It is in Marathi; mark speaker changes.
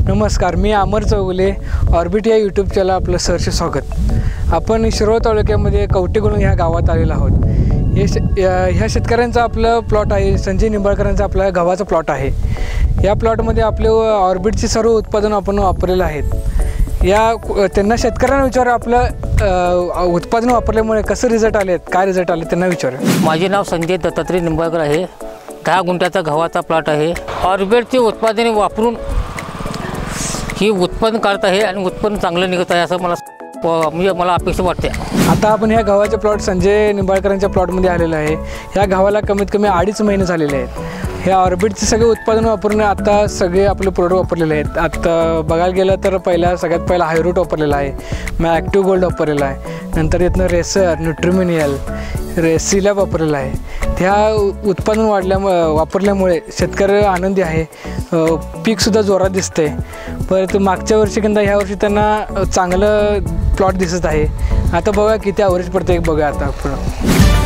Speaker 1: नमस्कार, मी अमर चौगुले, ऑर्बिट या यूट्यूब चॅनल आपलं सहर्ष स्वागत। आपण शिरोळ तालुक्यामध्ये कवटेगुळून ह्या गावात आलेलो आहोत। ह्या शेतकऱ्यांचा आपलं प्लॉट आहे, संजय निंबाळकरांचा आपला गव्हाचा प्लॉट आहे। या प्लॉटमध्ये आपले ऑर्बिटचे सर्व उत्पादन आपण वापरलेले आहेत। त्यांना शेतकऱ्यांना विचार आपलं उत्पादन वापरल्यामुळे कसं रिझल्ट आले, काय रिझल्ट आले त्यांना विचार।
Speaker 2: माझे नाव संजय दत्तात्रय निंबाळकर आहे। 10 गुंठ्याचा गव्हाचा प्लॉट आहे। ऑर्बिटचे उत्पादने वापरून ही उत्पन्न काढत आहे आणि उत्पन्न चांगलं निघत आहे असं मला अपेक्षा वाटते।
Speaker 1: आता आपण ह्या गव्हाच्या प्लॉट संजय निंबाळकरांच्या प्लॉटमध्ये आलेलो आहे। ह्या गव्हाला कमीत कमी 2.5 महिने झालेले आहेत। ह्या ऑर्बिटचे सगळे उत्पादन वापरून आता सगळे आपले प्रोडक्ट वापरलेले आहेत। आता बघायला गेलं तर सगळ्यात पहिला हायरूट वापरलेला आहे, मग ॲक्टिव्ह गोल्ड वापरलेला आहे, नंतर इथनं रेसर, न्यूट्रिमिनियल, सिलॅब वापरलेला आहे। ह्या उत्पादन वापरल्यामुळे शेतकरी आनंदी आहे। पीकसुद्धा जोरात दिसते। परंतु मागच्या वर्षीकिंता ह्या वर्षी त्यांना चांगलं प्लॉट दिसत आहे। आता बघा किती ॲव्हरेज पडते, बघा आता पुढं।